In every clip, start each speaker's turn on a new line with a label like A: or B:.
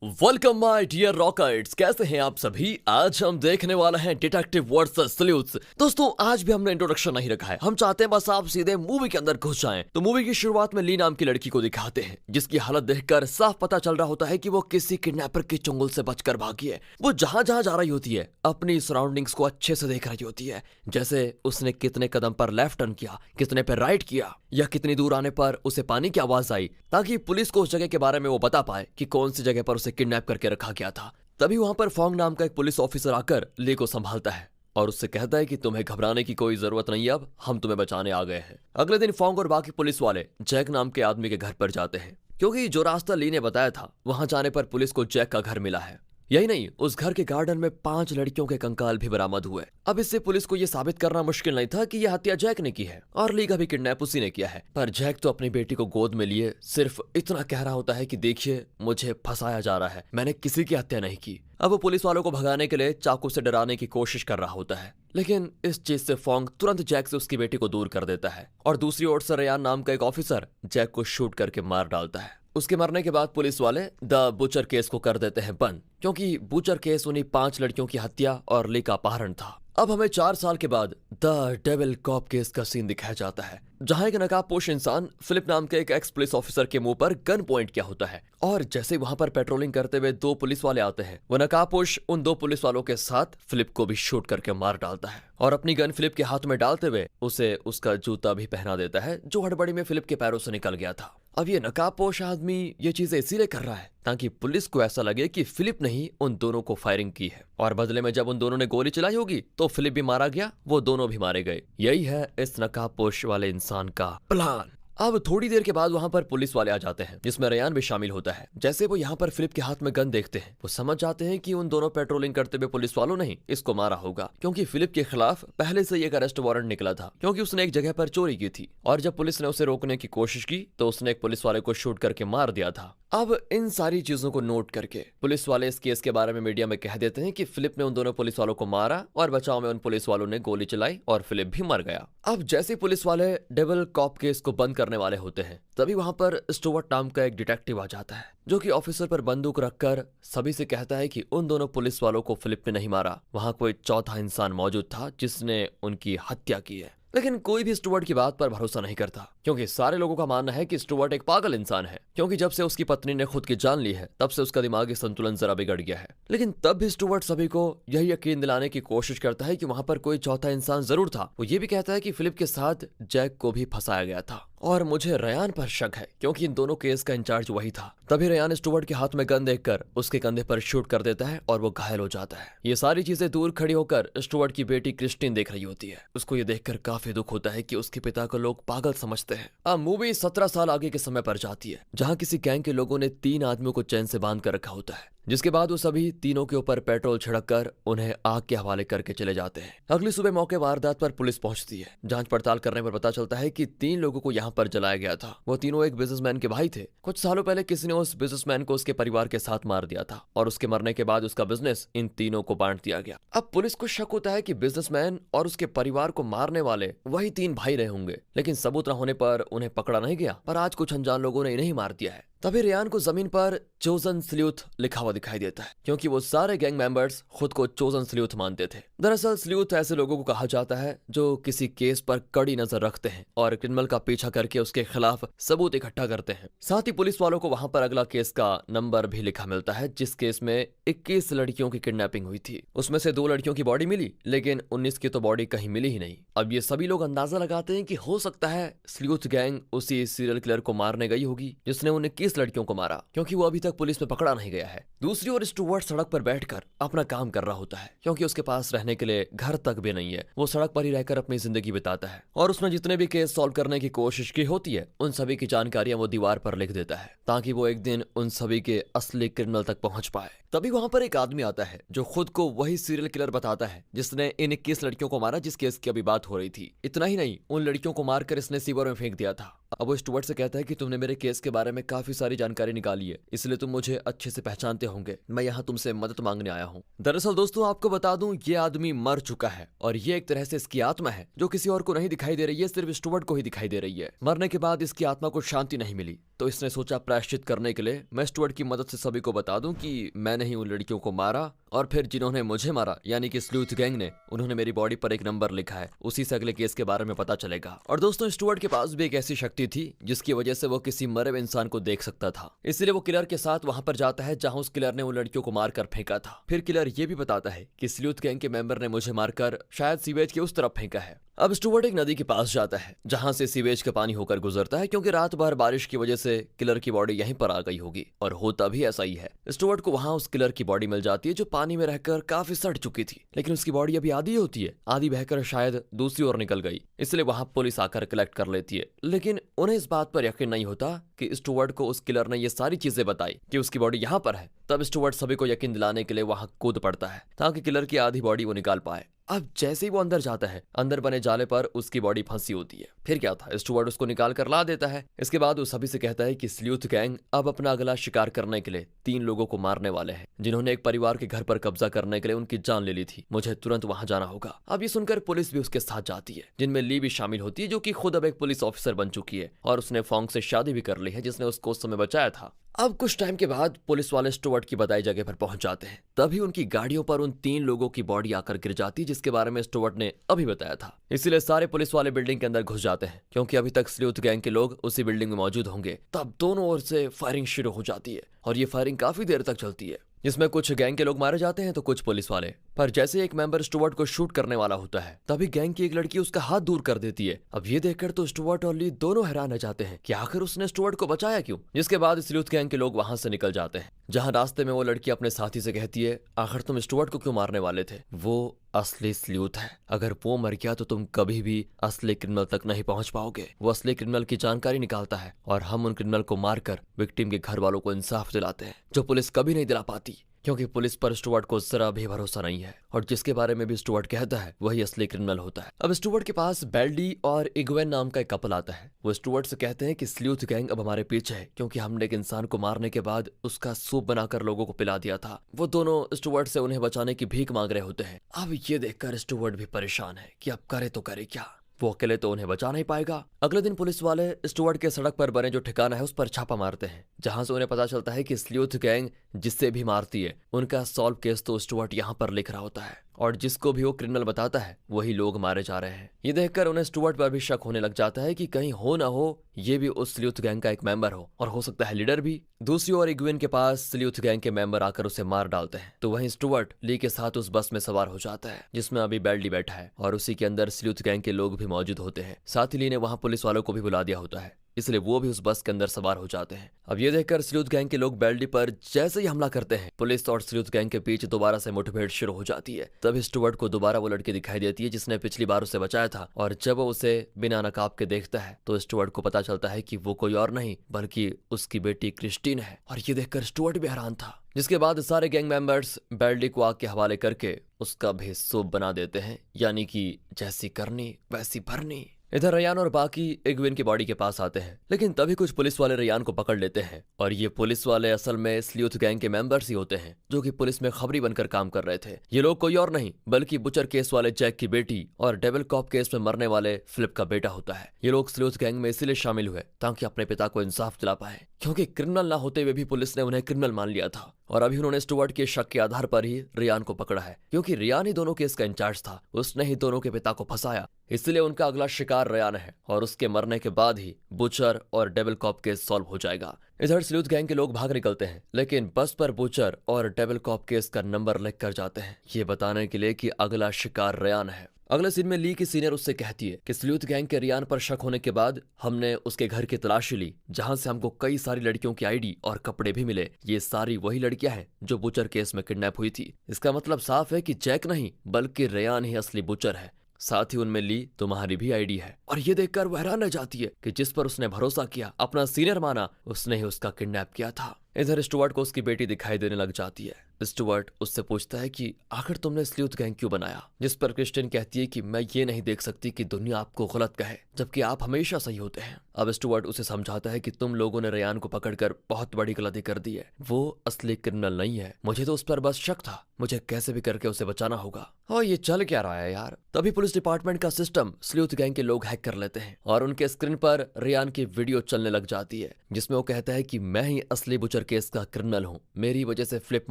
A: Welcome my dear rockets, कैसे हैं आप सभी। आज हम देखने वाले हैं डिटेक्टिव वर्सेस स्लूथ्स। दोस्तों आज भी हमने इंट्रोडक्शन नहीं रखा है, हम चाहते हैं बस आप सीधे मूवी के अंदर घुस जाएं। तो मूवी की शुरुआत में ली नाम की लड़की को दिखाते हैं जिसकी हालत देखकर साफ पता चल रहा होता है कि वो किसी किडनैपर के चंगुल से बचकर भागी है। वो जहां जहां जा रही होती है अपनी सराउंडिंग्स को अच्छे से देख रही होती है, जैसे उसने कितने कदम पर लेफ्ट टर्न किया, कितने पर राइट किया, या कितनी दूर आने पर उसे पानी की आवाज आई, ताकि पुलिस को उस जगह के बारे में वो बता पाए कि कौन सी जगह पर उसे किडनैप करके रखा गया था। तभी वहां पर फोंग नाम का एक पुलिस ऑफिसर आकर ली को संभालता है और उससे कहता है कि तुम्हें घबराने की कोई जरूरत नहीं है, अब हम तुम्हें बचाने आ गए हैं। अगले दिन फोंग और बाकी पुलिस वाले जैक नाम के आदमी के घर पर जाते हैं, क्योंकि जो रास्ता ली ने बताया था वहां जाने पर पुलिस को जैक का घर मिला है। यही नहीं, उस घर के गार्डन में 5 लड़कियों के कंकाल भी बरामद हुए। अब इससे पुलिस को यह साबित करना मुश्किल नहीं था कि यह हत्या जैक ने की है और ली का भी किडनैप उसी ने किया है। पर जैक तो अपनी बेटी को गोद में लिए सिर्फ इतना कह रहा होता है कि देखिए मुझे फंसाया जा रहा है, मैंने किसी की हत्या नहीं की। अब वो पुलिस वालों को भगाने के लिए चाकू से डराने की कोशिश कर रहा होता है, लेकिन इस चीज से फोंग तुरंत जैक से उसकी बेटी को दूर कर देता है और दूसरी ओर से रेयान नाम का एक ऑफिसर जैक को शूट करके मार डालता है। उसके मरने के बाद पुलिस वाले द बुचर केस को कर देते हैं बंद, क्योंकि बुचर केस उन्हीं 5 लड़कियों की हत्या और ली का अपहरण था। अब हमें 4 साल के बाद द डेविल कॉप केस का सीन दिखाया जाता है, जहां एक नकाबपोश इंसान फिलिप नाम के एक एक्स पुलिस ऑफिसर के मुंह पर गन पॉइंट किया होता है और जैसे वहां पर पेट्रोलिंग करते हुए 2 पुलिस वाले आते हैं, वो नकाबपोश उन 2 पुलिस वालों के साथ फिलिप को भी शूट करके मार डालता है और अपनी गन फिलिप के हाथ में डालते हुए उसे उसका जूता भी पहना देता है जो हड़बड़ी में फिलिप के पैरों से निकल गया था। अब ये नकाबपोश आदमी ये चीजें इसीलिए कर रहा है ताकि पुलिस को ऐसा लगे कि फिलिप ने ही उन दोनों को फायरिंग की है और बदले में जब उन दोनों ने गोली चलाई होगी तो फिलिप भी मारा गया, वो दोनों भी मारे गए। यही है इस नकाबपोश वाले इंसान का प्लान। अब थोड़ी देर के बाद वहां पर पुलिस वाले आ जाते हैं, जिसमें रेयान भी शामिल होता है। जैसे वो यहाँ पर फिलिप के हाथ में गन देखते हैं, वो समझ जाते हैं कि उन दोनों पेट्रोलिंग करते हुए पुलिस वालों ने ही इसको मारा होगा, क्योंकि फिलिप के खिलाफ पहले से एक अरेस्ट वारंट निकला था, क्योंकि उसने एक जगह पर चोरी की थी और जब पुलिस ने उसे रोकने की कोशिश की तो उसने एक पुलिस वाले को शूट करके मार दिया था। अब इन सारी चीजों को नोट करके पुलिस वाले इस केस के बारे में मीडिया में कह देते हैं कि फिलिप ने उन दोनों पुलिस वालों को मारा और बचाव में उन पुलिस वालों ने गोली चलाई और फिलिप भी मर गया। अब जैसे पुलिस वाले डेविल कॉप केस को बंद करने वाले होते हैं, तभी वहां पर स्टुअर्ट नाम का एक डिटेक्टिव आ जाता है, जो कि ऑफिसर पर बंदूक रखकर सभी से कहता है कि उन दोनों पुलिस वालों को फिलिप ने नहीं मारा, वहां कोई चौथा इंसान मौजूद था जिसने उनकी हत्या की है। लेकिन कोई भी स्टुअर्ट की बात पर भरोसा नहीं करता, क्योंकि सारे लोगों का मानना है कि स्टुअर्ट एक पागल इंसान है, क्योंकि जब से उसकी पत्नी ने खुद की जान ली है तब से उसका दिमागी संतुलन जरा बिगड़ गया है। लेकिन तब भी स्टुअर्ट सभी को यही यकीन दिलाने की कोशिश करता है कि वहां पर कोई चौथा इंसान जरूर था। वो ये भी कहता है कि फिलिप के साथ जैक को भी फंसाया गया था और मुझे रेयान पर शक है, क्योंकि इन दोनों केस का इंचार्ज वही था। तभी रेयान स्टुअर्ट के हाथ में गन देखकर उसके कंधे पर शूट कर देता है और वो घायल हो जाता है। ये सारी चीजें दूर खड़ी होकर स्टुअर्ट की बेटी क्रिस्टीन देख रही होती है। उसको ये देखकर काफी दुख होता है कि उसके पिता को लोग पागल समझते हैं। अब मूवी 17 साल आगे के समय पर जाती है, जहां किसी गैंग के लोगों ने 3 आदमियों को चैन से बांध कर रखा होता है, जिसके बाद वो सभी तीनों के ऊपर पेट्रोल छिड़क कर उन्हें आग के हवाले करके चले जाते हैं। अगली सुबह मौके वारदात पर पुलिस पहुंचती है। जांच पड़ताल करने पर पता चलता है कि 3 लोगों को यहाँ पर जलाया गया था। वो तीनों एक बिजनेसमैन के भाई थे। कुछ सालों पहले किसी ने उस बिजनेसमैन को उसके परिवार के साथ मार दिया था और उसके मरने के बाद उसका बिजनेस इन तीनों को बांट दिया गया। अब पुलिस को शक होता है कि बिजनेसमैन और उसके परिवार को मारने वाले वही 3 भाई रहे होंगे, लेकिन सबूत न होने पर उन्हें पकड़ा नहीं गया। पर आज कुछ अनजान लोगों ने इन्हें ही मार दिया है। तभी रेयान को जमीन पर चोजन स्लूथ लिखा हुआ दिखाई देता है, क्योंकि वो सारे गैंग मेंबर्स खुद को चोजन स्लूथ मानते थे। दरअसल स्लूथ ऐसे लोगों को कहा जाता है जो किसी केस पर कड़ी नजर रखते हैं और क्रिमिनल का पीछा करके उसके खिलाफ सबूत इकट्ठा करते हैं। साथ ही पुलिस वालों को वहां पर अगला केस का नंबर भी लिखा मिलता है, जिस केस में 21 लड़कियों की किडनैपिंग हुई थी। उसमें से 2 लड़कियों की बॉडी मिली, लेकिन 19 की तो बॉडी कहीं मिली ही नहीं। अब ये सभी लोग अंदाजा लगाते हैं कि हो सकता है स्लूथ गैंग उसी सीरियल किलर को मारने गई होगी जिसने उन 21 लड़कियों को मारा, क्योंकि वो अभी तक पुलिस में पकड़ा नहीं गया है। दूसरी ओर स्टुअर्ट सड़क पर बैठकर अपना काम कर रहा होता है, क्योंकि उसके पास रहने के लिए घर तक भी नहीं है। वो सड़क पर ही रहकर अपनी जिंदगी बिताता है और उसने जितने भी केस सॉल्व करने की कोशिश की होती है उन सभी की जानकारियां वो दीवार पर लिख देता है, ताकि वो एक दिन उन सभी के असली क्रिमिनल तक पहुंच पाए। तभी वहां पर एक आदमी आता है जो खुद को वही सीरियल किलर बताता है जिसने इन 21 लड़कियों को मारा जिस केस की अभी बात हो रही थी। इतना ही नहीं, उन लड़कियों को मारकर इसने सीवर में फेंक दिया था। अब वो स्टुअर्ट से कहता है कि तुमने मेरे केस के बारे में काफी सारी जानकारी निकाली है, इसलिए तुम मुझे अच्छे से पहचानते होंगे, मैं यहाँ तुमसे मदद मांगने आया हूँ। दरअसल दोस्तों आपको बता दूं, ये आदमी मर चुका है और ये एक तरह से इसकी आत्मा है जो किसी और को नहीं दिखाई दे रही है, सिर्फ स्टुअर्ट को ही दिखाई दे रही है। मरने के बाद इसकी आत्मा को शांति नहीं मिली, तो इसने सोचा प्रायश्चित करने के लिए मैं स्टुअर्ट की मदद से सभी को बता दूं कि मैंने ही उन लड़कियों को मारा, और फिर जिन्होंने मुझे मारा यानी कि स्लूथ गैंग ने, उन्होंने मेरी बॉडी पर एक नंबर लिखा है, उसी से अगले केस के बारे में पता चलेगा। और दोस्तों स्टुअर्ट के पास भी एक ऐसी शक्ति थी जिसकी वजह से वो किसी मरे हुए इंसान को देख सकता था, इसलिए वो किलर के साथ वहां पर जाता है जहां उस किलर ने उन लड़कियों को मारकर फेंका था। फिर किलर ये भी बताता है कि स्लूथ गैंग के मेंबर ने मुझे मारकर शायद सीवेज के उस तरफ फेंका है। अब स्टुअर्ट एक नदी के पास जाता है जहां से सीवेज का पानी होकर गुजरता है, क्योंकि रात भर बारिश की वजह से किलर की बॉडी यहीं पर आ गई होगी, और होता भी ऐसा ही है। स्टुअर्ट को वहां उस किलर की बॉडी मिल जाती है जो पानी में रहकर काफी सड़ चुकी थी, लेकिन उसकी बॉडी अभी आधी होती है, आधी बहकर शायद दूसरी ओर निकल गई, इसलिए वहां पुलिस आकर कलेक्ट कर लेती है। लेकिन उन्हें इस बात पर यकीन नहीं होता कि स्टुअर्ट को उस किलर ने ये सारी चीजें बताई कि उसकी बॉडी यहाँ पर है। तब स्टुअर्ट सभी को यकीन दिलाने के लिए वहां कूद पड़ता है ताकि किलर की आधी बॉडी वो निकाल पाए। अब जैसे ही वो अंदर जाता है, अंदर बने जाले पर उसकी बॉडी फंसी होती है। फिर क्या था, स्टुअर्ट उसको निकाल कर ला देता है। इसके बाद वो सभी से कहता है कि स्लूथ गैंग अब अपना अगला शिकार करने के लिए 3 लोगों को मारने वाले हैं जिन्होंने एक परिवार के घर पर कब्जा करने के लिए उनकी जान ले ली थी। मुझे तुरंत वहां जाना होगा। अब ये सुनकर पुलिस भी उसके साथ जाती है, जिनमें ली भी शामिल होती है जो कि खुद अब एक पुलिस ऑफिसर बन चुकी है, और उसने फोंग से शादी भी कर ली है जिसने उसको उस समय बचाया था। अब कुछ टाइम के बाद पुलिस वाले स्टुअर्ट की बताई जगह पर पहुंच जाते हैं। तभी उनकी गाड़ियों पर उन 3 लोगों की बॉडी आकर गिर जाती है जिसके बारे में स्टुअर्ट ने अभी बताया था। इसीलिए सारे पुलिस वाले बिल्डिंग के अंदर घुस जाते हैं, क्योंकि अभी तक स्लूथ गैंग के लोग उसी बिल्डिंग में मौजूद होंगे। तब दोनों ओर से फायरिंग शुरू हो जाती है, और ये फायरिंग काफी देर तक चलती है, जिसमें कुछ गैंग के लोग मारे जाते हैं तो कुछ पुलिस वाले। पर जैसे एक मेंबर स्टुअर्ट को शूट करने वाला होता है, तभी गैंग की एक लड़की उसका हाथ दूर कर देती है। अब ये देखकर तो स्टुअर्ट और ली दोनों हैरान रह जाते हैं कि आखिर उसने स्टुअर्ट को बचाया क्यों। जिसके बाद स्लूथ गैंग के लोग वहां से निकल जाते हैं, जहां रास्ते में वो लड़की अपने साथी से कहती है, आखिर तुम स्टुअर्ट को क्यों मारने वाले थे? वो असली स्लूथ है, अगर वो मर गया तो तुम कभी भी असली क्रिमिनल तक नहीं पहुंच पाओगे। वो असली क्रिमिनल की जानकारी निकालता है, और हम उन क्रिमिनल को मारकर विक्टिम के घर वालों को इंसाफ दिलाते हैं, जो पुलिस कभी नहीं दिला पाती, क्योंकि पुलिस पर स्टुअर्ट को जरा भी भरोसा नहीं है, और जिसके बारे में भी स्टुअर्ट कहता है वही असली क्रिमिनल होता है। अब स्टुअर्ट के पास बेल्डी और इग्वेन नाम का एक कपल आता है। वो स्टुअर्ट से कहते हैं कि स्लूथ गैंग अब हमारे पीछे है, क्योंकि हमने एक इंसान को मारने के बाद उसका सूप बनाकर लोगों को पिला दिया था। वो दोनों स्टुअर्ट से उन्हें बचाने की भीख मांग रहे होते हैं। अब ये देखकर स्टुअर्ट भी परेशान है कि अब करे तो करे क्या, वो अकेले तो उन्हें बचा नहीं पाएगा। अगले दिन पुलिस वाले स्टुअर्ट के सड़क पर बने जो ठिकाना है उस पर छापा मारते हैं, जहां से उन्हें पता चलता है कि स्लूथ गैंग जिससे भी मारती है उनका सॉल्व केस तो स्टुअर्ट यहाँ पर लिख रहा होता है, और जिसको भी वो क्रिमिनल बताता है वही लोग मारे जा रहे हैं। ये देखकर उन्हें स्टुअर्ट पर भी शक होने लग जाता है कि कहीं हो ना हो ये भी उस स्लूथ गैंग का एक मेंबर हो, और हो सकता है लीडर भी। दूसरी ओर इग्वेन के पास स्लूथ गैंग के मेंबर आकर उसे मार डालते हैं, तो वहीं स्टुअर्ट ली के साथ उस बस में सवार हो जाता है जिसमें अभी बेल्डी बैठा है, और उसी के अंदर स्लूथ गैंग के लोग भी मौजूद होते हैं। साथ ही ली ने वहां पुलिस वालों को भी बुला दिया होता है, इसलिए वो भी उस बस के अंदर सवार हो जाते हैं। अब ये देखकर स्लूथ गैंग के लोग बेल्डी पर जैसे ही हमला करते हैं, पुलिस और स्लूथ गैंग के बीच दोबारा से मुठभेड़ शुरू हो जाती है। तभी स्टुअर्ट को दोबारा वो लड़की दिखाई देती है जिसने पिछली बार उसे बचाया था, और जब वो उसे बिना नकाब के देखता है तो स्टुअर्ट को पता चलता है कि वो कोई और नहीं बल्कि उसकी बेटी क्रिस्टीन है। और ये देखकर स्टुअर्ट भी हैरान था। जिसके बाद सारे गैंग मेंबर्स बेल्डी को आग के हवाले करके उसका भी सूप बना देते हैं, यानी कि जैसी करनी वैसी भरनी। इधर रयान और बाकी इग्वेन की बॉडी के पास आते हैं, लेकिन तभी कुछ पुलिस वाले रयान को पकड़ लेते हैं, और ये पुलिस वाले असल में स्लूथ गैंग के मेंबर्स ही होते हैं जो कि पुलिस में खबरी बनकर काम कर रहे थे। ये लोग कोई और नहीं बल्कि बुचर केस वाले जैक की बेटी और डेविल कॉप केस में मरने वाले फिलिप का बेटा होता है। ये लोग स्लूथ गैंग में इसीलिए शामिल हुए ताकि अपने पिता को इंसाफ दिला पाए, क्योंकि क्रिमिनल ना होते हुए भी पुलिस ने उन्हें क्रिमिनल मान लिया था, और अभी उन्होंने स्टुअर्ट के शक के आधार पर ही रियान को पकड़ा है, क्योंकि रियान ही दोनों केस का इंचार्ज था। उसने ही दोनों के पिता को फंसाया, इसलिए उनका अगला शिकार रियान है, और उसके मरने के बाद ही बुचर और डेविल कॉप केस सॉल्व हो जाएगा। इधर स्लूथ गैंग के लोग भाग निकलते हैं, लेकिन बस पर बुचर और डेविल कॉप केस का नंबर लिख कर जाते हैं, ये बताने के लिए कि अगला शिकार रियान है। अगले सीन में ली की सीनियर उससे कहती है कि स्लूथ गैंग के रियान पर शक होने के बाद हमने उसके घर की तलाशी ली, जहां से हमको कई सारी लड़कियों की आईडी और कपड़े भी मिले। ये सारी वही लड़कियां हैं जो बुचर केस में किडनैप हुई थी। इसका मतलब साफ है कि जैक नहीं बल्कि रियान ही असली बुचर है। साथ ही उनमें ली तुम्हारी भी आईडी है, और ये देखकर वो हैरान रह जाती है कि जिस पर उसने भरोसा किया, अपना सीनियर माना, उसने ही उसका किडनैप किया था। इधर स्टुअर्ट को उसकी बेटी दिखाई देने लग जाती है। स्टुअर्ट उससे पूछता है कि आखिर तुमने स्लूथ गैंग क्यों बनाया, जिस पर क्रिस्टिन कहती है कि मैं ये नहीं देख सकती कि दुनिया आपको गलत कहे जबकि आप हमेशा सही होते हैं। अब स्टुअर्ट उसे समझाता है कि तुम लोगों ने रेयान को पकड़कर बहुत बड़ी गलती कर दी है। वो असली क्रिमिनल नहीं है, मुझे तो उस पर बस शक था, मुझे कैसे भी करके उसे बचाना होगा। और ये चल क्या रहा है यार। तभी पुलिस डिपार्टमेंट का सिस्टम स्लूथ गैंग के लोग हैक कर लेते हैं और उनके स्क्रीन पर रेयान की वीडियो चलने लग जाती है, जिसमें वो कहता है कि मैं ही असली बुचर केस का क्रिमिनल हूँ, मेरी वजह से फ्लिप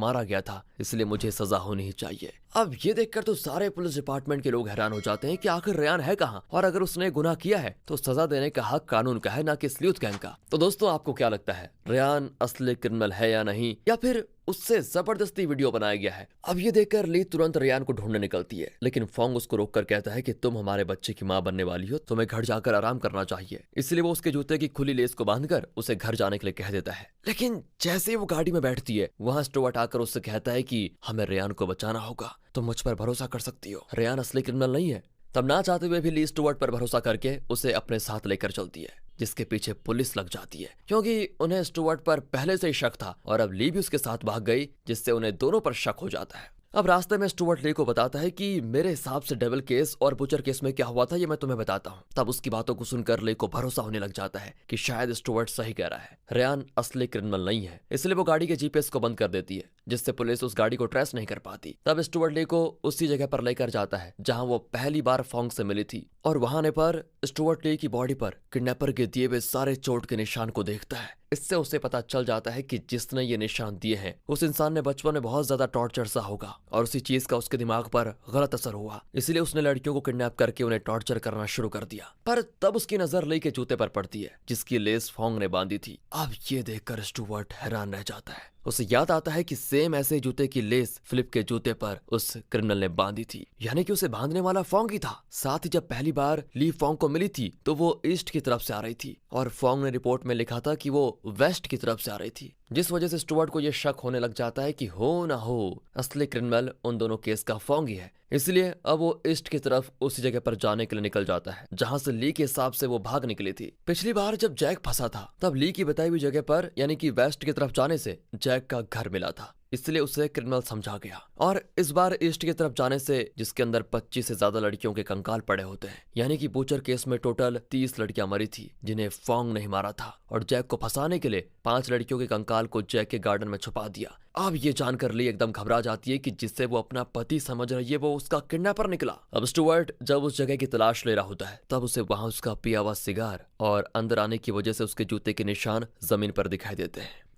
A: मारा गया था, इसलिए मुझे सजा होनी ही चाहिए। अब ये देखकर तो सारे पुलिस डिपार्टमेंट के लोग हैरान हो जाते हैं कि आखिर रेयान है कहाँ, और अगर उसने गुनाह किया है तो सजा देने का हक कानून का है, ना कि स्लूथ गैंग का। तो दोस्तों आपको क्या लगता है, रेयान असली क्रिमिनल है या नहीं, या फिर उससे जबरदस्ती वीडियो बनाया गया है? अब ये देखकर ली तुरंत रेयान को ढूंढने निकलती है, लेकिन फोंग उसको रोककर कहता है कि तुम हमारे बच्चे की मां बनने वाली हो, तुम्हें घर जाकर आराम करना चाहिए। इसलिए वो उसके जूते की खुली लेस को बांधकर उसे घर जाने के लिए कह देता है। लेकिन जैसे ही वो गाड़ी में बैठती है, वहां स्टुअर्ट आकर उससे कहता है कि हमें रेयान को बचाना होगा, तुम मुझ पर भरोसा कर सकती हो, रेयान असली क्रिमिनल नहीं है। तब ना चाहते हुए भी ली स्टुअर्ट पर भरोसा करके उसे अपने साथ लेकर चलती है, जिसके पीछे पुलिस लग जाती है, क्योंकि उन्हें स्टुअर्ट पर पहले से ही शक था और अब ली भी उसके साथ भाग गई, जिससे उन्हें दोनों पर शक हो जाता है। अब रास्ते में स्टुअर्ट ली को बताता है कि मेरे हिसाब से डेविल केस और बुचर केस में क्या हुआ था ये मैं तुम्हें बताता हूँ। तब उसकी बातों को सुनकर ली को भरोसा होने लग जाता है कि शायद स्टुअर्ट सही कह रहा है, रेयान असली क्रिमिनल नहीं है। इसलिए वो गाड़ी के जीपीएस को बंद कर देती है, जिससे पुलिस उस गाड़ी को ट्रेस नहीं कर पाती। तब स्टुअर्ट ली को उसी जगह पर लेकर जाता है जहां वो पहली बार फोंग से मिली थी, और वहां आने पर स्टुअर्ट ली की बॉडी पर किडनैपर के दिए हुए सारे चोट के निशान को देखता है। इससे उसे पता चल जाता है कि जिसने ये निशान दिए हैं उस इंसान ने बचपन में बहुत ज्यादा टॉर्चर सा होगा और उसी चीज का उसके दिमाग पर गलत असर हुआ, इसलिए उसने लड़कियों को किडनैप करके उन्हें टॉर्चर करना शुरू कर दिया। पर तब उसकी नजर ली के जूते पर पड़ती है, जिसकी लेस फोंग ने बांधी थी। अब ये देखकर स्टुअर्ट हैरान रह जाता है। उसे याद आता है कि सेम ऐसे जूते की लेस फिलिप के जूते पर उस क्रिमिनल ने बांधी थी, यानी कि उसे बांधने वाला फोंग ही था। साथ ही जब पहली बार ली फोंग को मिली थी तो वो ईस्ट की तरफ से आ रही थी और फोंग ने रिपोर्ट में लिखा था कि वो वेस्ट की तरफ से आ रही थी, जिस वजह से स्टुअर्ट को यह शक होने लग जाता है कि हो ना हो असली क्रिमिनल उन दोनों केस का फोंग ही है। इसलिए अब वो ईस्ट की तरफ उसी जगह पर जाने के लिए निकल जाता है जहां से ली के हिसाब से वो भाग निकली थी। पिछली बार जब जैक फंसा था तब ली की बताई हुई जगह पर यानी कि वेस्ट की तरफ जाने से जैक का घर मिला था, इसलिए उसे क्रिमिनल समझा गया। और इस बार ईस्ट की तरफ जाने से, जिसके अंदर 25 से ज्यादा लड़कियों के कंकाल पड़े होते हैं, यानी कि बूचर केस में टोटल 30 लड़कियां मरी थी जिन्हें फोंग नहीं मारा था, और जैक को फंसाने के लिए 5 लड़कियों के कंकाल को जैक के गार्डन में छुपा दिया। अब ये जानकर ली एकदम घबरा जाती है कि जिससे वो अपना पति समझ रही है वो उसका किडनैपर निकला। अब स्टुअर्ट जब उस जगह की तलाश ले रहा होता है तब उसे वहां उसका पिया हुआ सिगार और अंदर आने की वजह से उसके जूते के निशान जमीन पर दिखाई देते हैं।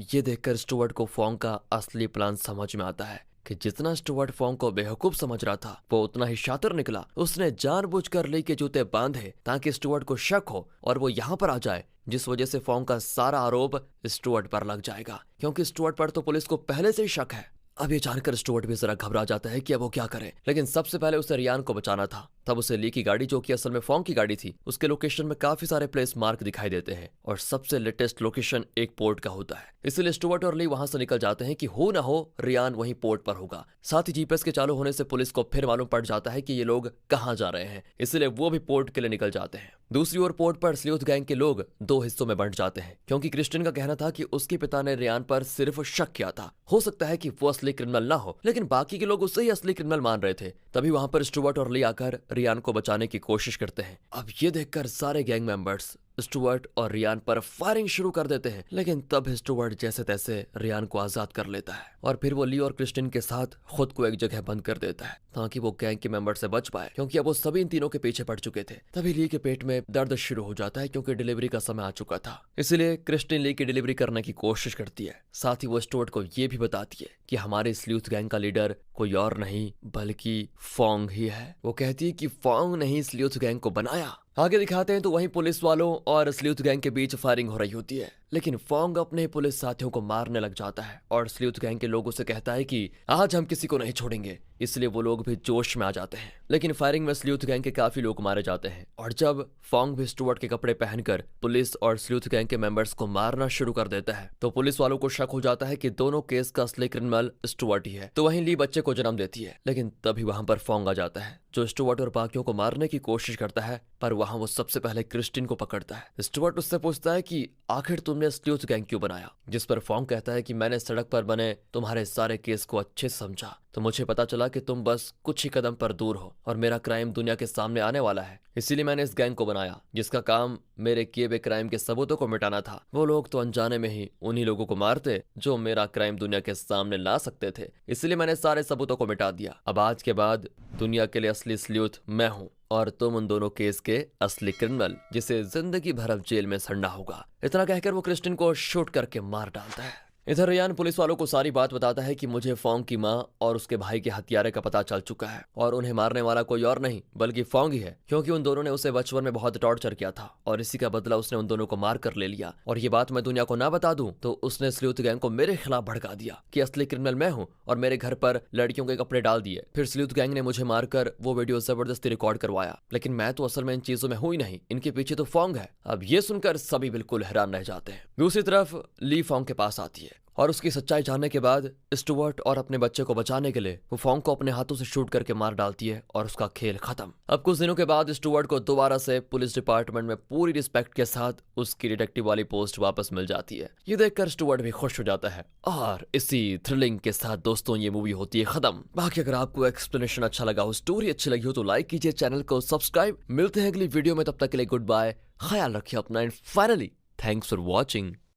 A: ये देखकर स्टुअर्ट को फोंग का असली प्लान समझ में आता है कि जितना स्टुअर्ट फोंग को बेवकूफ समझ रहा था वो उतना ही शातिर निकला। उसने जानबूझकर ली के जूते बांधे ताकि स्टुअर्ट को शक हो और वो यहाँ पर आ जाए, जिस वजह से फोंग का सारा आरोप स्टुअर्ट पर लग जाएगा, क्योंकि स्टुअर्ट पर तो पुलिस को पहले से ही शक है। अब ये जानकर स्टुअर्ट भी जरा घबरा जाता है कि अब वो क्या करे, लेकिन सबसे पहले उसे रेयान को बचाना था। तब उसे ली की गाड़ी, जो कि असल में फोंग की गाड़ी थी, उसके लोकेशन में काफी सारे प्लेस मार्क दिखाई देते हैं और सबसे लेटेस्ट लोकेशन एक पोर्ट का होता है। इसलिए स्टुअर्ट और ली वहां से निकल जाते हैं कि हो ना हो रेयान वहीं पोर्ट पर होगा। साथ ही जीपीएस के चालू होने से पुलिस को फिर मालूम पड़ जाता है कि ये लोग कहाँ जा रहे हैं, इसलिए वो भी पोर्ट के लिए निकल जाते हैं। दूसरी ओर पोर्ट पर स्लूथ गैंग के लोग 2 हिस्सों में बंट जाते हैं, क्योंकि क्रिस्टिन का कहना था कि उसके पिता ने रेयान पर सिर्फ शक किया था, हो सकता है कि वो असली क्रिमिनल ना हो, लेकिन बाकी के लोग उसे ही असली क्रिमिनल मान रहे थे। तभी वहां पर स्टुअर्ट और ली आकर रेयान को बचाने की कोशिश करते हैं। अब ये देखकर सारे गैंग मेंबर्स स्टुअर्ट और रेयान पर फायरिंग शुरू कर देते हैं, लेकिन तब स्टुअर्ट जैसे तैसे रेयान को आजाद कर लेता है और फिर वो ली और क्रिस्टिन के साथ खुद को एक जगह बंद कर देता है ताकि वो गैंग के मेंबर से बच पाए, क्योंकि अब वो सभी इन तीनों के पीछे पड़ चुके थे। तभी ली के पेट में दर्द शुरू हो जाता है क्योंकि डिलीवरी का समय आ चुका था, इसलिए क्रिस्टिन ली की डिलीवरी करने की कोशिश करती है। साथ ही वो स्टुअर्ट को ये भी बताती है कि हमारे स्लूथ गैंग का लीडर कोई और नहीं बल्कि फोंग ही है। वो कहती है कि फोंग ने ही स्लूथ गैंग को बनाया। आगे दिखाते हैं तो वहीं पुलिस वालों और स्लूथ गैंग के बीच फायरिंग हो रही होती है, लेकिन फोंग अपने पुलिस साथियों को मारने लग जाता है और स्लूथ गैंग के लोगों से कहता है कि आज हम किसी को नहीं छोड़ेंगे, इसलिए वो लोग भी जोश में आ जाते हैं। लेकिन फायरिंग में स्लूथ गैंग के काफी लोग मारे जाते हैं और जब फोंग भी स्टुअर्ट के कपड़े पहनकर पुलिस और स्लूथ गैंग के मेंबर्स को मारना शुरू कर देता है तो पुलिस वालों को शक हो जाता है कि दोनों केस का असली क्रिमिनल स्टुअर्ट ही है। तो वहीं ली बच्चे को जन्म देती है, लेकिन तभी वहां पर फोंग आ जाता है जो स्टुअर्ट और बाकियों को मारने की कोशिश करता है, पर वहां वो सबसे पहले क्रिस्टिन को पकड़ता है। स्टुअर्ट उससे पूछता है कि आखिर तुमने सामने स्लूथ गैंग क्यों बनाया, जिस पर फोंग कहता है कि मैंने सड़क पर बने तुम्हारे सारे केस को अच्छे से समझा तो मुझे पता चला कि तुम बस कुछ ही कदम पर दूर हो और मेरा क्राइम दुनिया के सामने आने वाला है। इसीलिए मैंने इस गैंग को बनाया जिसका काम मेरे किए हुए क्राइम के सबूतों को मिटाना था। वो लोग तो अनजाने में ही उन्हीं लोगों को मारते जो मेरा क्राइम दुनिया के सामने ला सकते थे, इसलिए मैंने सारे सबूतों को मिटा दिया। अब आज के बाद दुनिया के लिए असली स्लूथ मैं हूँ और तुम उन दोनों केस के असली क्रिमिनल जिसे जिंदगी भर अब जेल में सड़ना होगा। इतना कहकर वो क्रिस्टिन को शूट करके मार डालता है। इधर रियान पुलिस वालों को सारी बात बताता है कि मुझे फोंग की माँ और उसके भाई के हत्यारे का पता चल चुका है और उन्हें मारने वाला कोई और नहीं बल्कि फोंग ही है, क्योंकि उन दोनों ने उसे बचपन में बहुत टॉर्चर किया था और इसी का बदला उसने उन दोनों को मार कर ले लिया। और ये बात मैं दुनिया को ना बता दूं तो उसने स्लूथ गैंग को मेरे खिलाफ भड़का दिया कि असली क्रिमिनल मैं हूं और मेरे घर पर लड़कियों के कपड़े डाल दिए। फिर स्लूथ गैंग ने मुझे मारकर वो वीडियो जबरदस्ती रिकॉर्ड करवाया, लेकिन मैं तो असल में इन चीजों में हूं ही नहीं, इनके पीछे तो फोंग है। अब ये सुनकर सभी बिल्कुल हैरान रह जाते हैं। दूसरी तरफ ली फोंग के पास आती है और उसकी सच्चाई जानने के बाद स्टुअर्ट और अपने बच्चे को बचाने के लिए वो फोंग को अपने हाथों से शूट करके मार डालती है और उसका खेल खत्म। अब कुछ दिनों के बाद स्टुअर्ट को दोबारा से पुलिस डिपार्टमेंट में पूरी रिस्पेक्ट के साथ उसकी डिटेक्टिव वाली पोस्ट वापस मिल जाती है। ये देखकर स्टुअर्ट भी खुश हो जाता है और इसी थ्रिलिंग के साथ दोस्तों ये मूवी होती है खत्म। बाकी अगर आपको एक्सप्लेनेशन अच्छा लगा हो, स्टोरी अच्छी लगी हो तो लाइक कीजिए, चैनल को सब्सक्राइब। मिलते हैं अगली वीडियो में, तब तक के लिए गुड बाय, ख्याल रखिए अपना and finally thanks for watching.